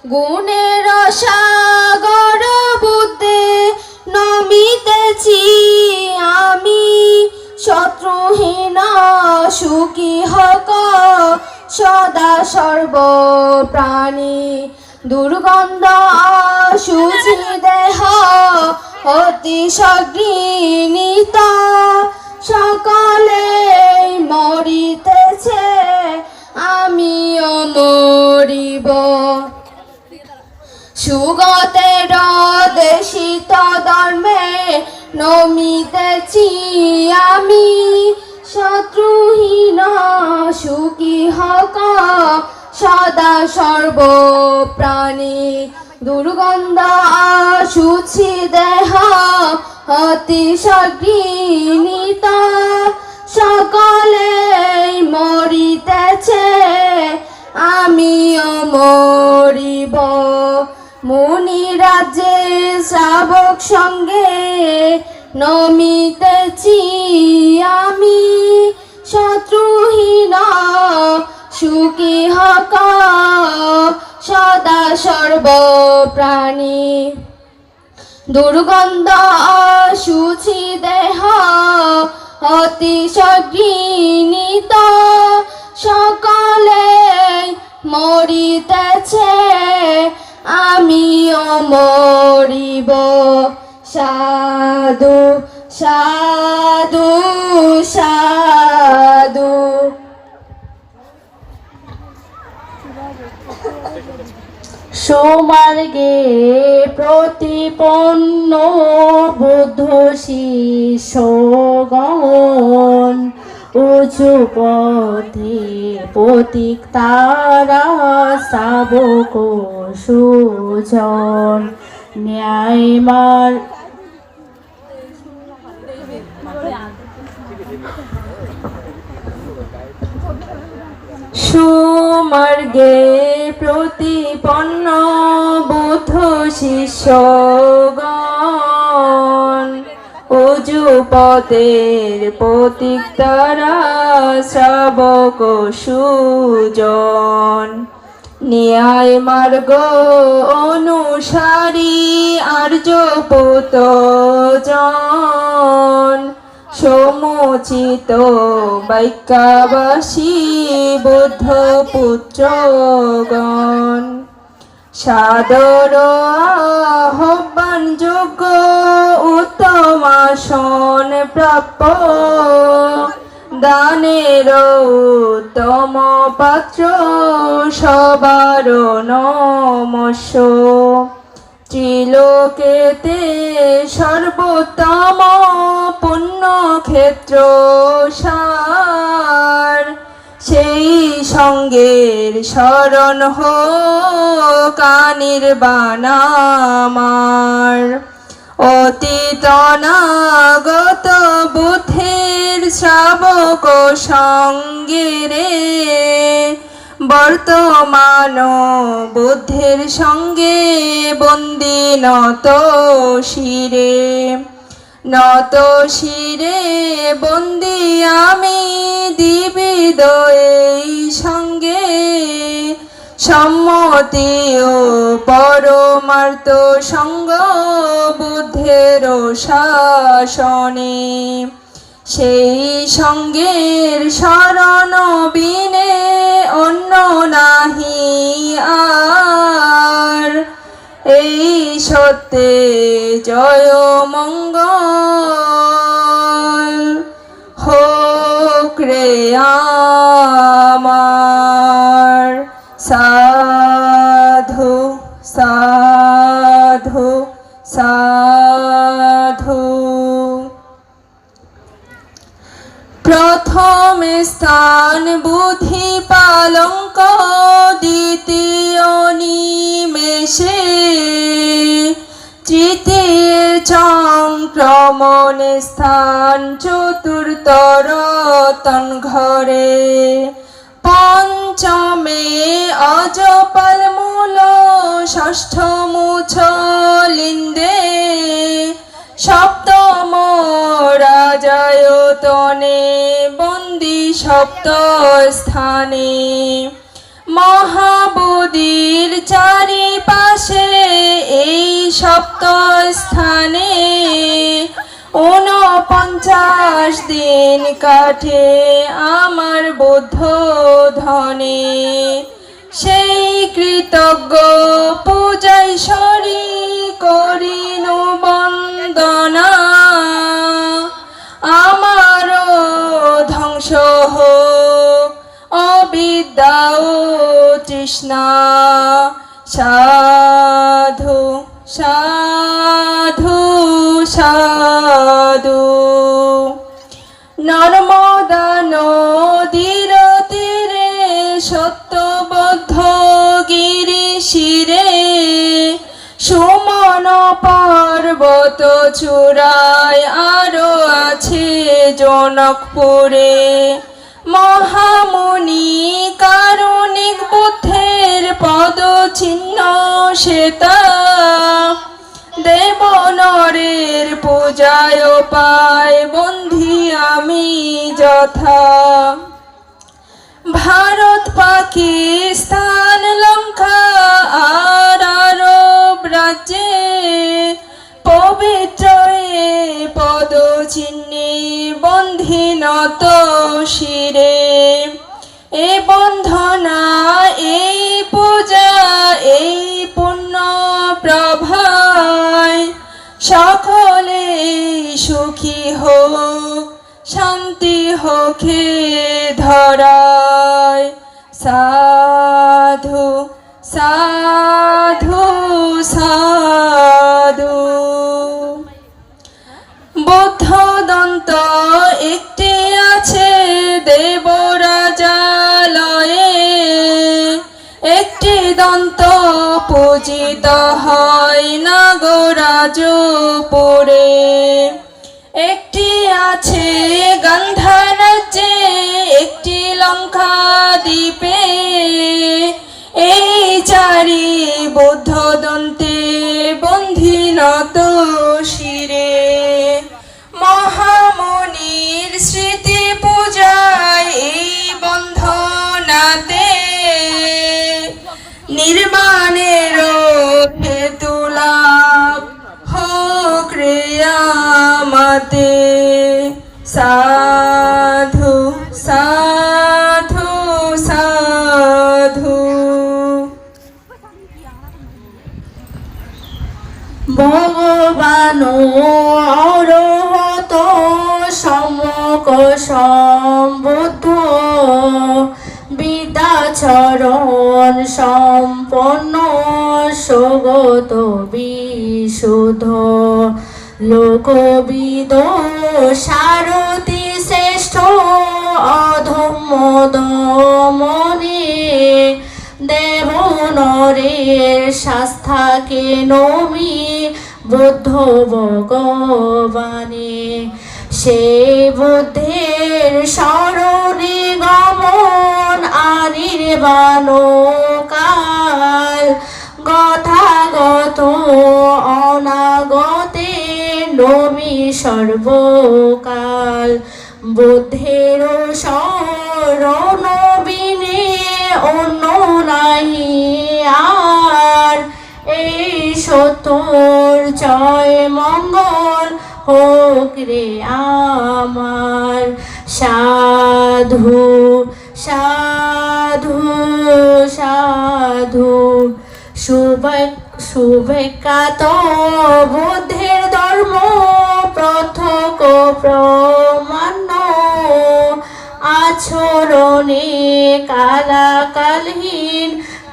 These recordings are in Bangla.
গুণের সাগর বুদ্ধে নমিতেছি আমি, শত্রুহীন সুখী হক সদা সর্ব প্রাণী। দুর্গন্ধ অশুচি দেহ অতি সঘৃণিত, সকলে মরিতেছে আমিও মরিব। সুগতের দেশিত ধর্মে নমিতেছি আমি, শত্রুহীন সুখী হক সদা সর্ব প্রাণী। দুর্গন্ধ অশুচি দেহ অতি সঘৃণিত, সকলে মরিতেছে আমিও মরিব। মুনি রাজ্যে শ্রাবক সঙ্গে নমিতেছি আমি, শত্রুহীন সুখী হক সদা সর্ব প্রাণী। দুর্গন্ধ অশুচি দেহ অতি সঘৃণিত, সকলে মরিতেছে আমিও মরিব। সাধু সাধু সাধু। সুমার্গে প্রতিপন্ন বুদ্ধ শিষ্যগণ, উঁচু পথে পথিক তারা শ্রাবক সুজন, ন্যায় মার্গ সুমার্গে প্রতিপন্ন বুদ্ধ শিষ্যগণ, উঁচু পথের পথিক তারা শ্রাবক সুজন, ন্যায় মার্গ অনুসারী আর্য পুতজন, সমুচিত বাক্যাবাসী বুদ্ধ পুত্রগণ, সাদর আহ্বান যোগ্য উত্তম আসন প্রাপ্য, দানের উত্তম পাত্র সবার নমস্য। ত্রিলোকেতে সর্বোত্তম পুণ্যক্ষেত্র সার, সেই সঙ্গের শরণ হোক নির্বাণ আমার। অতীত অনাগত বুদ্ধের শ্রাবক সঙ্গে রে, বর্তমান বুদ্ধের সঙ্গে বন্দি নত শিরে। নত শিরে বন্দি আমি দিবিদ এই সঙ্গে, সম্মতি ও পরমার্থ সঙ্গ বুদ্ধের শাসনে। সেই সঙ্গের শরণ বিনে অন্য নাহি আর, এই সত্যে জয় মঙ্গল হোক রে আমার। সাধু সাধু সাধু। প্রথম স্থান বুদ্ধি পালঙ্ক, দ্বিতীয় নিমেষে, তৃতীয় সংক্রমণ স্থান, চতুর্থ রতন ঘরে, পঞ্চমে অজপাল মূল, ষষ্ঠ মুছলিন্দে, সপ্তম রাজায়তনে বন্দি সপ্ত স্থানে। মহাবোধির চারি সপ্ত স্থানে 49 দিন কাটে আমার বৌদ্ধ ধনে। সেই কৃতজ্ঞ পূজাই সরি করিনু বন্দনা, আমারও ধ্বংস হোক অবিদ্যা ও তৃষ্ণা। সাধু সাধু সাধু। নর্মদা নদীর তীরে সত্যবদ্ধ গিরি শিরে, সুমন পর্বত চূড়ায় আরো আছে জনকপুরে। মহামুনি কারুণিক বুদ্ধের পদচিহ্ন শ্বেতা, দেব নরের পূজায় পায় বন্ধি আমি যথা। ভারত পাকিস্তান লঙ্কা আর আরব রাজ্যে, পবিত্র এ পদচিহ্নে বন্ধি নত শিরে। এ বন্ধনা এই পূজা এই পুণ্য প্রভায়, সকলে সুখী হোক শান্তি হোকে ধরায়। সাধু সাধু সাধু। বুদ্ধ দন্ত একটি আছে দেবরাজালয়ে, একটি দন্ত পূজিত হয় নাগরাজপুরে। একটি আছে গান্ধার রাজ্যে, একটি লঙ্কা দ্বীপে। এই চারি বৌদ্ধ দন্তে বন্ধি নত শিরে। মহামুনির স্মৃতি পূজায় এই বন্ধনাতে, নির্মাণের হেতু লাভ হোক রে আমাতে। সাধু সাধু সাধু। ভগবান অরহত সমক সম্বুদ্ধ, বিদ্যাচরণ সম্পন্ন স্বগত বিশুদ্ধ। লোকবিদ সারথি শ্রেষ্ঠ অধম্য দমনে, দেব নরের শাস্তাকে নমি বুদ্ধ ভগবানে। সে বুদ্ধের শরণে গমন আনির্বাণ কাল, গথাগত অনাগতে নমি সর্বকাল। বুদ্ধের শরণ বিনে অন্য নাহি আর, এই সত্যর জয় মঙ্গল হোক রে আমার। সাধু সাধু সাধু। সুবিখ্যাত বুদ্ধের ধর্ম প্রত্যক্ষ প্রমাণ্য, আচরণে কালাকালহীন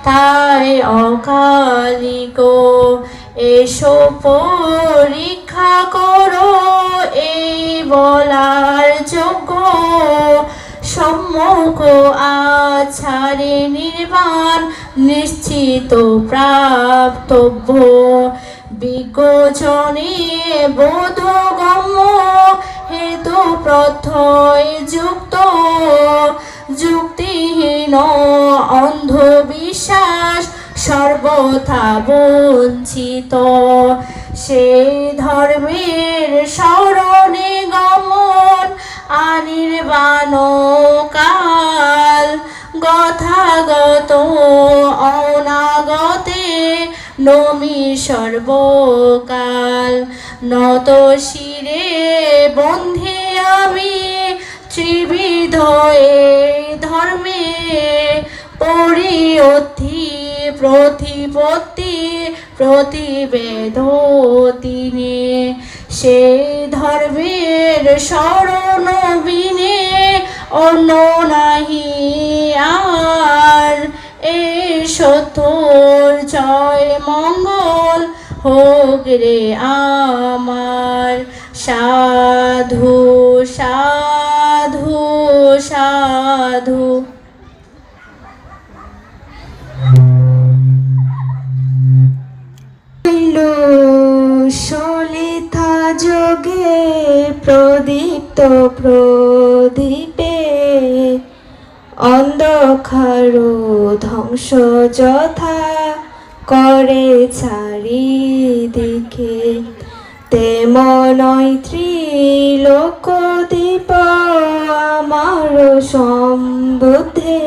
তাই অকালিক। এসো পরীক্ষা করো এই বলার যোগ্য, সম্মুখ আছাড়ে নির্বাণ নিশ্চিত প্রাপ্তব্য। বিজ্ঞজনে বোধগম্য হেতু প্রত্যয় যুক্ত, যুক্তিহীন অন্ধবিশ্বাস সর্বথা বঞ্চিত। সেই ধর্মের শরণে গমন আনির্বাণ কাল, গথাগত অনাগতে নমি সর্বকাল। নত শিরে বন্ধে আমি ত্রিবিধ এই ধর্মে, পরিয়থি প্রতিপত্তি প্রতিবেদ তিনি। সেই ধর্মের শরণ বিনে অন্য নাহি আর, এ সত্যর জয় মঙ্গল হোক রে আমার। সাধু সাধু সাধু। সলিতা যোগে প্রদীপ্ত প্রদীপে, অন্ধকার ধ্বংস যথা করে চারিদিকে। তেমনই ত্রিলোক দীপ আমার সম্বুদ্ধে,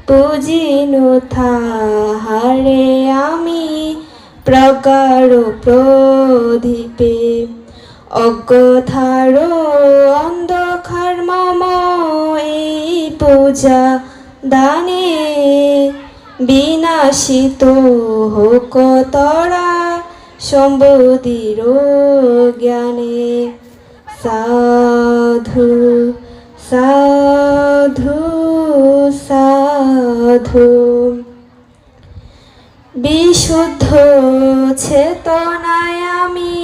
পুজিনু তাহারে আমি প্রগাঢ় প্রদীপে। অজ্ঞতার অন্ধকার মম এই পূজা দানে, বিনাশিত হোক তরা সম্বোধির জ্ঞানে। সাধু সাধু সাধু। বিশুদ্ধ চেতনায় আমি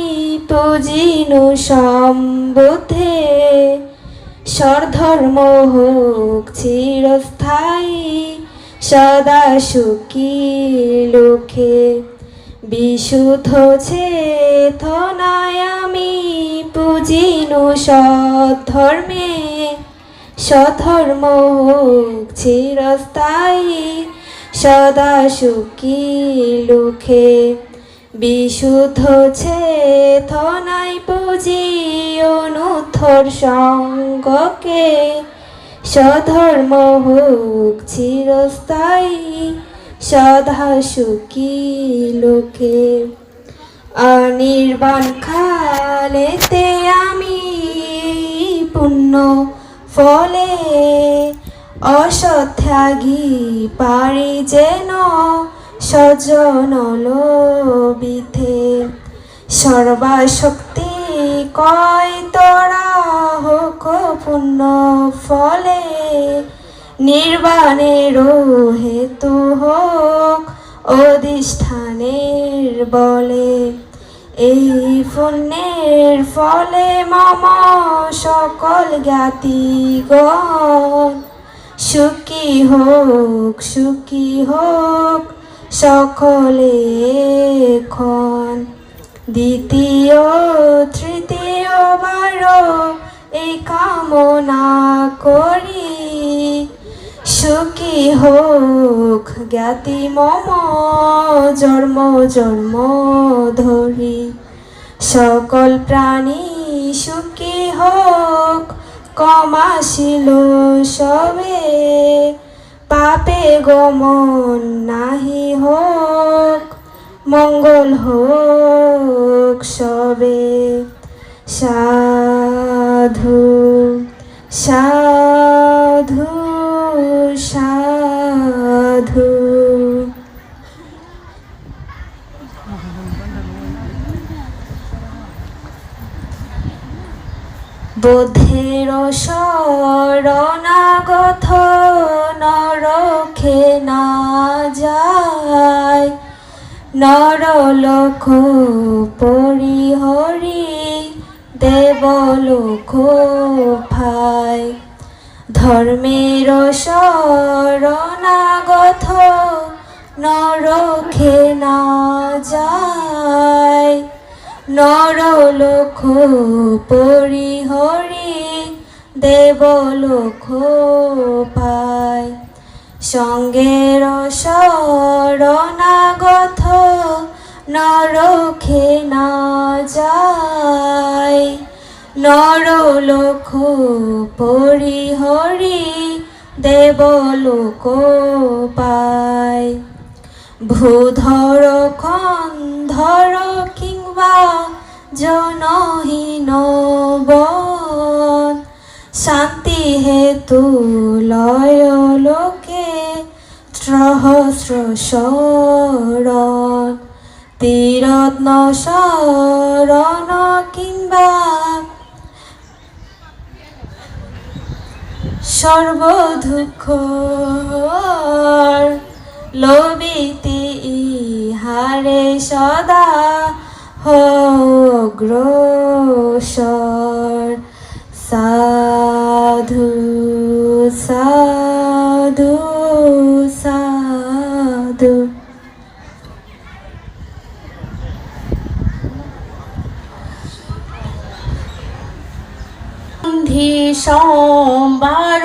পুজিনু সম্বুদ্ধে, স্বধর্ম হোক চিরস্থায়ী সদা সুখী লোকে। বিশুদ্ধ চেতনায় আমি পুজিনু সদ্ধর্মে, সধর্ম হোক চিরস্থায়ী সদা সুখী লোকে। বিশুদ্ধ চেতনায় পুজি অনুদ্ধর সঙ্গকে, সধর্ম হোক চিরস্থায়ী সদা সুখী লোকে। অনির্বাণ কালেতে আমি পুণ্য ফলে, অসত্যাগী পারি যেন স্বজন লোভিতে। সর্বাশক্তি কয় তোরা হোক পুণ্য ফলে, নির্বাণের হেতু হোক অধিষ্ঠানের বলে। এই পুণ্যের ফলে মম সকল জ্ঞাতিগণ, সুখী হোক সকলে এখন। দ্বিতীয় তৃতীয় বার এই কামনা করি, সুখী হোক জ্ঞাতি মম জন্ম জন্ম ধরি। সকল প্রাণী সুখী হোক কমাশিল সবে, পাপে গমন নাহি হোক মঙ্গল হোক সবে। সাধু সাধু সাধু। বোধের শরণাগত নরখে না যায়, নরলোক পরিহরি দেবলোক পায়। ধর্মের শরণাগত নরখে না যায়, নরলোক পরিহরি দেবলোক পায়। সঙ্গের শরণাগত নরখে না যায়, নরলোক পরিহরি দেবলোক পায়। ভূধর কন্ধর কিংবা জনহীন বন, শান্তি হেতু লয় লোকে সহস্র শরণ, তীরত্ন শরণ কিংবা সর্বদুঃখ লোবিতি ইহারে সদা অগ্রসর। সাধু সাধু সাধু। গন্ধি সম্বার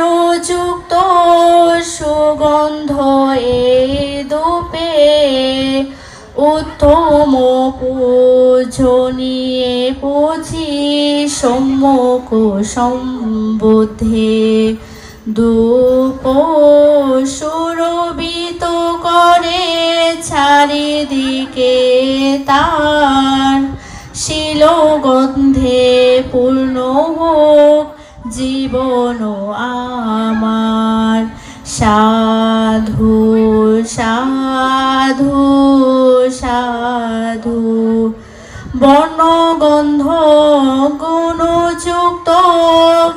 যুক্ত সুগন্ধ এ দূপে, উত্তম পূজনীয়ে পুজি সম্যক সম্বুদ্ধে, ধূপ সুরভিত করে চারিদিকে তার, শিলগন্ধে পূর্ণ হোক জীবন আমার। সাধু সাধু সাধু। বর্ণগন্ধ গুণযুক্ত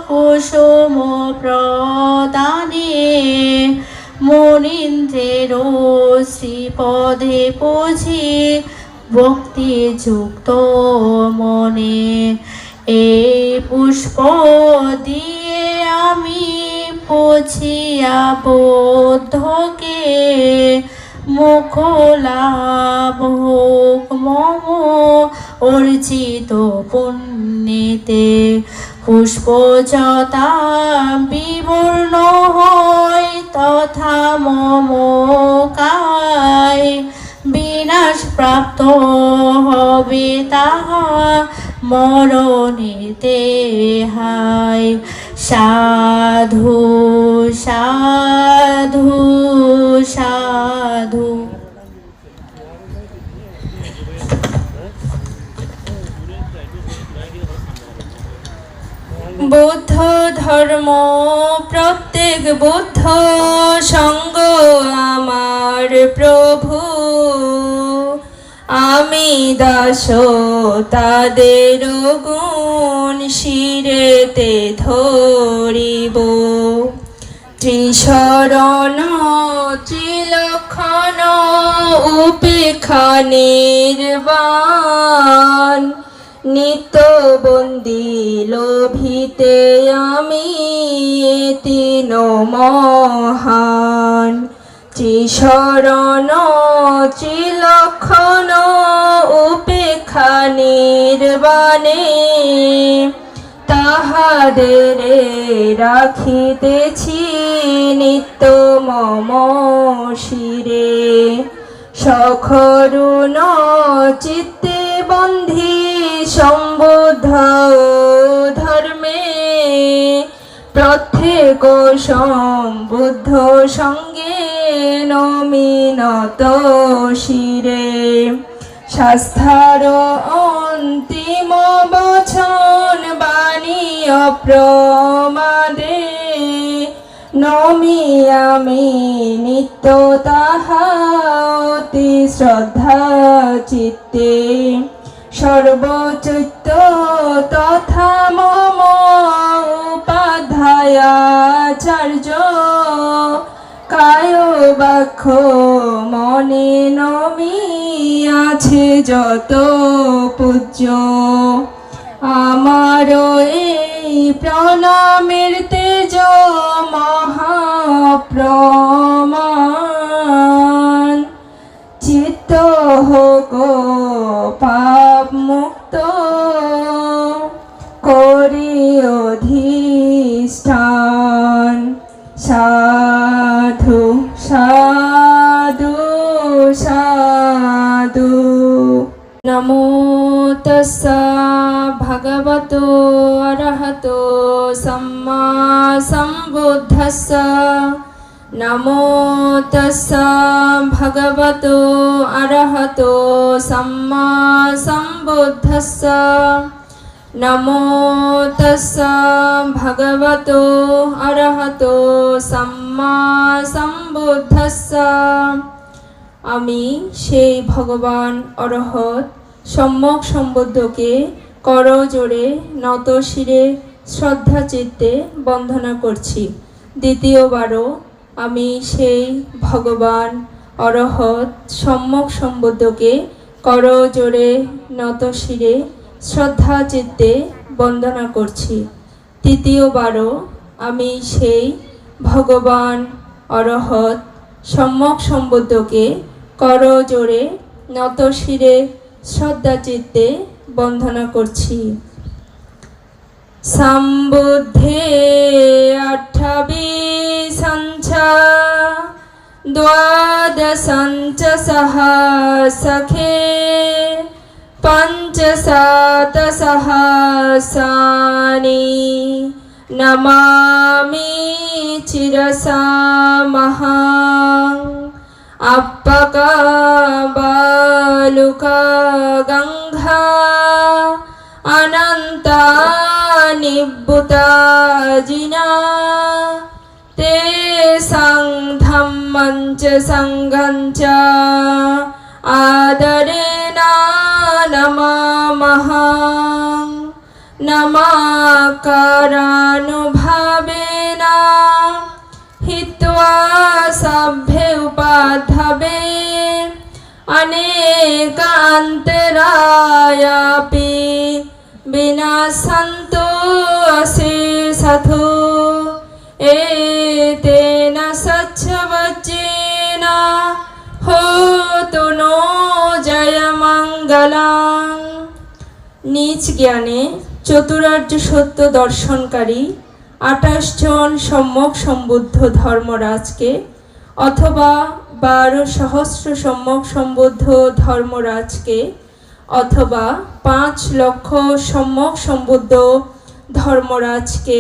কুসুম প্রদানে, মুনীন্দ্রের শ্রীপদে পুজি ভক্তিযুক্ত মনে। এই পুষ্প দিয়ে আমি পুছিয়া বদ্ধকে, মুখ লাভ হোক মম অর্জিত পুণ্যেতে। পুষ্প যথা বিবর্ণ হয় তথা মম কায়, বিনাশ প্রাপ্ত হবে তাহা মরণেতে হায়। সাধু সাধু সাধু। বৌদ্ধ ধর্ম প্রত্যেক বুদ্ধ সঙ্গ আমার প্রভু, আমি দাস তাদের গুণ শিরেতে ধরিব। ত্রিশরণ ত্রিলক্ষণ উপেক্ষা নির্বাণ, নিত্যবন্দি লোভিতে আমি তিন মহান। ত্রিশরণ ত্রিলক্ষণ উপেক্ষা নির্বাণে, তাহাদের রাখিতেছি নিত্য মম শিরে। সখরুণ চিত্তে বন্ধি সম্বুদ্ধ ধর্মে, প্রত্যেক সম্বুদ্ধ সঙ্গে নমিনত শিরে। শাস্ত্রার অন্তিম বচন বাণী অপ্রমাদে, নমি আমি নিত্য তাহা অতি শ্রদ্ধা চিত্তে। সর্বচিত্ত তথা মম উপাধ্যায়াচার্য, কায় বাক্য মনে নমি আছে যত পূজ্য। আমার এই প্রণামের তেজ মহাপ্রমাণ, চিত্ত হোক পাপ মুক্ত করি অধিষ্ঠান। সাধু সাধু সাধু। নমো তস্সা ভগবতো অরহতো সম্মা সম্বুদ্ধস্সা। नमो तस्सा भगवतो अरहतो सम्मा सम्बुद्धस्सा नमो तस्सा भगवतो अरहतो सम्मा सम्बुद्धस्सा আমি সেই ভগবান অরহত সম্যক সম্বুদ্ধকে করজোড়ে নত শিরে শ্রদ্ধা চিত্তে বন্দনা করছি। দ্বিতীয়বারও আমি সেই ভগবান অরহত সম্যক সম্বুদ্ধকে করজোড়ে নত শিরে শ্রদ্ধা চিত্তে বন্দনা করছি। তৃতীয়বারও আমি সেই ভগবান অরহত সম্যক সম্বুদ্ধকে করজোড়ে নত শিরে শ্রদ্ধা চিত্তে বন্দনা করছি। সম্বুদ্ধে অষ্টাবিংশ দ্বাদশঞ্চ সহস্রখে পঞ্চশতসহস্রাণি নমামি চিরসামহং অপ্পকাবালুকা গঙ্ঘা অনন্তা নিব্বুতাজিনা তে সংধম্মঞ্চ সংঘঞ্চ আদরেনা নমামহং নমাকারানুভাবেনা হিত্বা সভ্যে উপাধবে অনেকান্তরায়াপি বিনাশন্তু অশেষতো এতেন সচ্ছবচেন হোতু নো জয়মঙ্গলং। নিজ জ্ঞানে চতুরার্য সত্য দর্শনকারী 28 জন সম্যক সম্বুদ্ধ ধর্মরাজকে অথবা 12 সহস্র সম্যক সম্বুদ্ধ ধর্মরাজকে অথবা 5 লক্ষ সম্যক সম্বুদ্ধ ধর্মরাজকে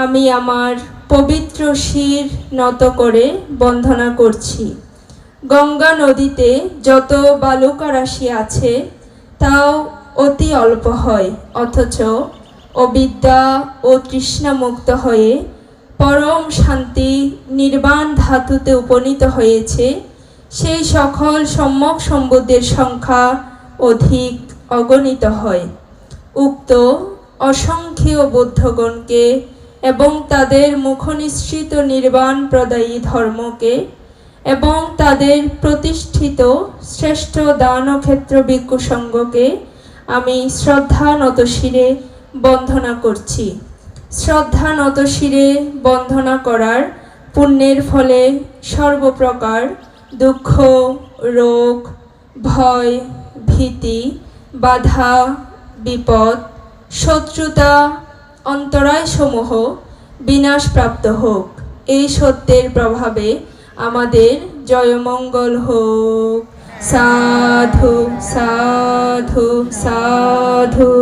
আমি আমার পবিত্র শির নত করে বন্দনা করছি। গঙ্গা নদীতে যত বালুকা রাশি আছে তাও অতি অল্প হয়, অথচ অবিদ্যা ও তৃষ্ণামুক্ত হয়ে পরম শান্তি নির্বাণ ধাতুতে উপনীত হয়েছে সেই সকল সম্যক সম্বুদ্ধের সংখ্যা অধিক অগণিত হয়। উক্ত অসংখ্য বুদ্ধগণকে এবং তাদের মুখনিসৃত নির্বাণ প্রদায়ী ধর্মকে এবং তাদের প্রতিষ্ঠিত শ্রেষ্ঠ দানক্ষেত্র ভিক্ষু সংঘকে আমি শ্রদ্ধা নত শিরে বন্দনা করছি। শ্রদ্ধা নত শিরে বন্দনা করার পুণ্যের ফলে সর্বপ্রকার দুঃখ, রোগ, ভয়, ভীতি, বাধা, বিপদ, শত্রুতা, অন্তরায়সমূহ বিনাশপ্রাপ্ত হোক, এই সত্যের প্রভাবে আমাদের জয়মঙ্গল হোক। সাধু সাধু সাধু।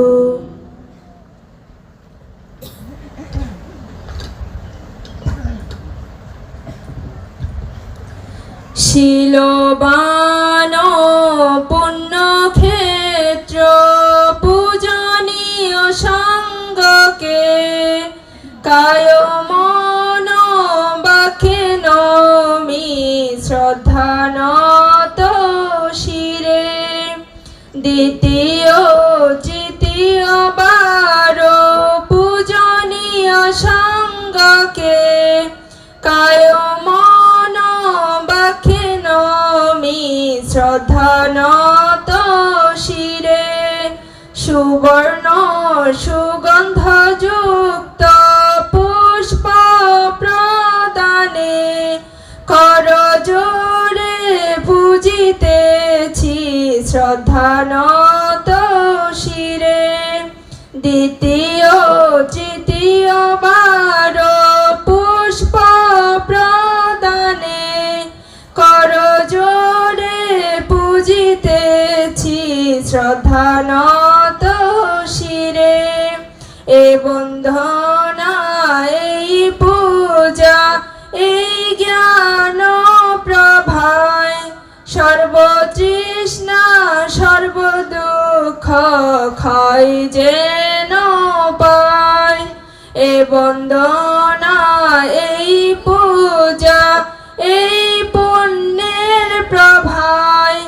শিলবান পুণ্যক্ষেত্র পূজনীয় সঙ্গকে কায় মন বাক্যে নমি শ্রদ্ধা নত শিরে। দ্বিতীয় তৃতীয় বার পূজনীয় সঙ্গকে কায় মন বাক্যে নমি শ্রদ্ধা নত শিরে। সুবর্ণ সুগন্ধযুক্ত পুষ্প প্রদানে করজোড়ে পূজিতেছি শ্রদ্ধা নত শিরে। দ্বিতীয় তৃতীয় বার পুষ্প প্রদানে করজোড়ে পূজিতেছি শ্রদ্ধা নত শিরে। এ বন্ধনা এই পূজা এই তৃষ্ণা সর্বদুঃখ ক্ষয় যেন পায়। এ বন্দনা এই পূজা এই পুণ্যের প্রভায়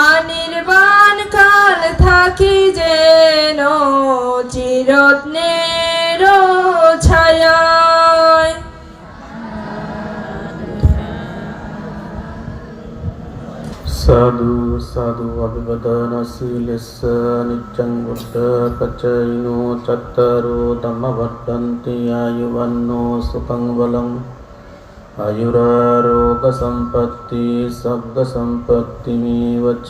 অনির্বাণ কাল থাকি যেন চিরত্নের ছায়ায়। साधु साधु अभिवदनशीलस्य नित्यं बुद्धपचैनो चत्तरो धम्मवर्धन्ति आयुवन्नो सुखं बलम् आयुरारोग्यसम्पत्ति सद्गसम्पत्तिमेव च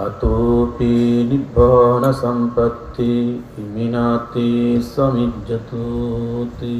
अतोऽपि निब्बनसम्पत्ति इमिनाति समिज्जतोति।